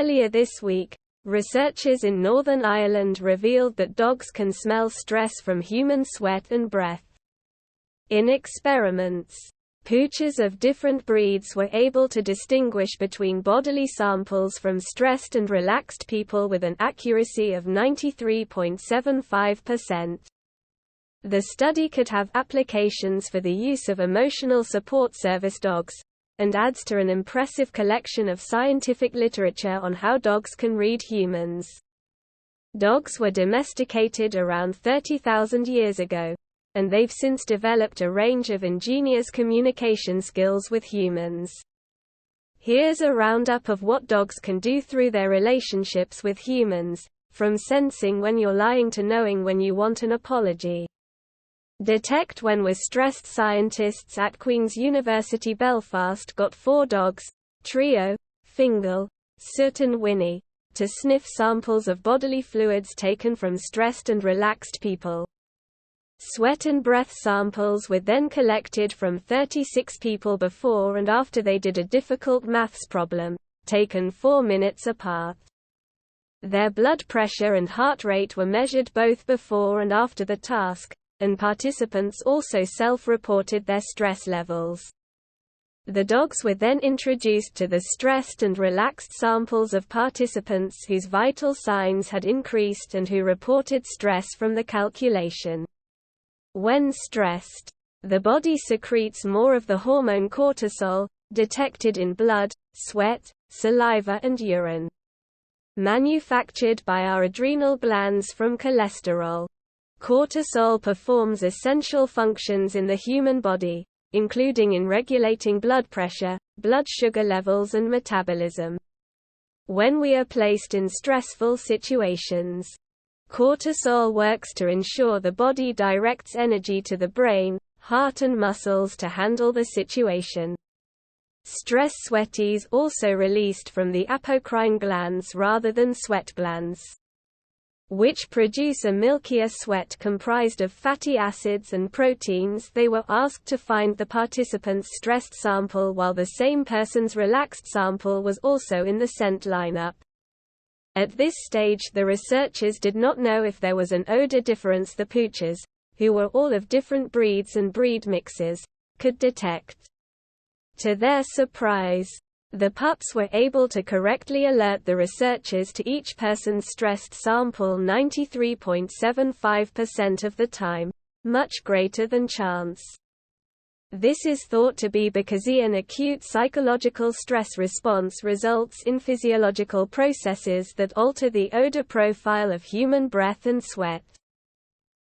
Earlier this week, researchers in Northern Ireland revealed that dogs can smell stress from human sweat and breath. In experiments, pooches of different breeds were able to distinguish between bodily samples from stressed and relaxed people with an accuracy of 93.75%. The study could have applications for the use of emotional support service dogs, and adds to an impressive collection of scientific literature on how dogs can read humans. Dogs were domesticated around 30,000 years ago, and they've since developed a range of ingenious communication skills with humans. Here's a roundup of what dogs can do through their relationships with humans, from sensing when you're lying to knowing when you want an apology. Detect when we're stressed. Scientists at Queen's University Belfast got 4 dogs, Trio, Fingal, Soot and Winnie, to sniff samples of bodily fluids taken from stressed and relaxed people. Sweat and breath samples were then collected from 36 people before and after they did a difficult maths problem, taken 4 minutes apart. Their blood pressure and heart rate were measured both before and after the task, and participants also self-reported their stress levels. The dogs were then introduced to the stressed and relaxed samples of participants whose vital signs had increased and who reported stress from the calculation. When stressed, the body secretes more of the hormone cortisol, detected in blood, sweat, saliva and urine. Manufactured by our adrenal glands from cholesterol. Cortisol performs essential functions in the human body, including in regulating blood pressure, blood sugar levels and metabolism. When we are placed in stressful situations, cortisol works to ensure the body directs energy to the brain, heart and muscles to handle the situation. Stress sweat is also released from the apocrine glands rather than sweat glands, which produce a milkier sweat comprised of fatty acids and proteins. They were asked to find the participants' stressed sample while the same person's relaxed sample was also in the scent lineup. At this stage the researchers did not know if there was an odor difference the pooches, who were all of different breeds and breed mixes, could detect. To their surprise, the pups were able to correctly alert the researchers to each person's stressed sample 93.75% of the time, much greater than chance. This is thought to be because an acute psychological stress response results in physiological processes that alter the odor profile of human breath and sweat.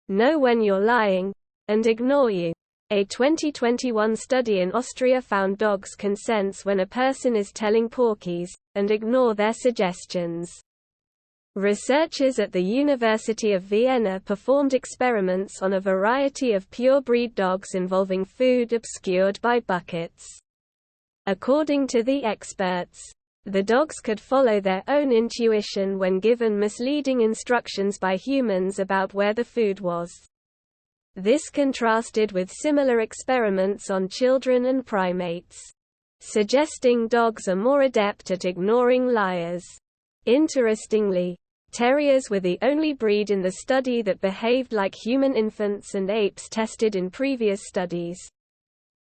Know when you're lying, and ignore you. A 2021 study in Austria found dogs can sense when a person is telling porkies, and ignore their suggestions. Researchers at the University of Vienna performed experiments on a variety of pure-breed dogs involving food obscured by buckets. According to the experts, the dogs could follow their own intuition when given misleading instructions by humans about where the food was. This contrasted with similar experiments on children and primates, suggesting dogs are more adept at ignoring liars. Interestingly, terriers were the only breed in the study that behaved like human infants and apes tested in previous studies.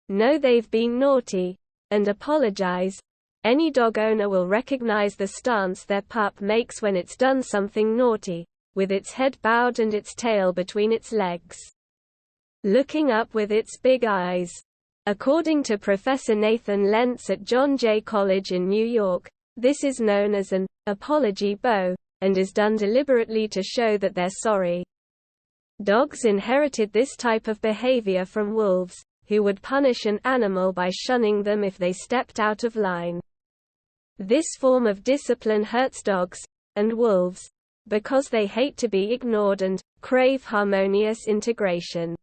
Know they've been naughty, and apologize. Any dog owner will recognize the stance their pup makes when it's done something naughty, with its head bowed and its tail between its legs, looking up with its big eyes. According to Professor Nathan Lentz at John Jay College in New York, this is known as an apology bow, and is done deliberately to show that they're sorry. Dogs inherited this type of behavior from wolves, who would punish an animal by shunning them if they stepped out of line. This form of discipline hurts dogs, and wolves, because they hate to be ignored and crave harmonious integration.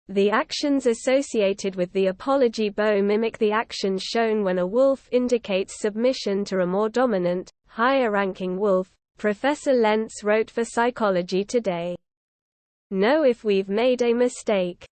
The actions associated with the apology bow mimic the actions shown when a wolf indicates submission to a more dominant, higher-ranking wolf, Professor Lentz wrote for Psychology Today. Know if we've made a mistake.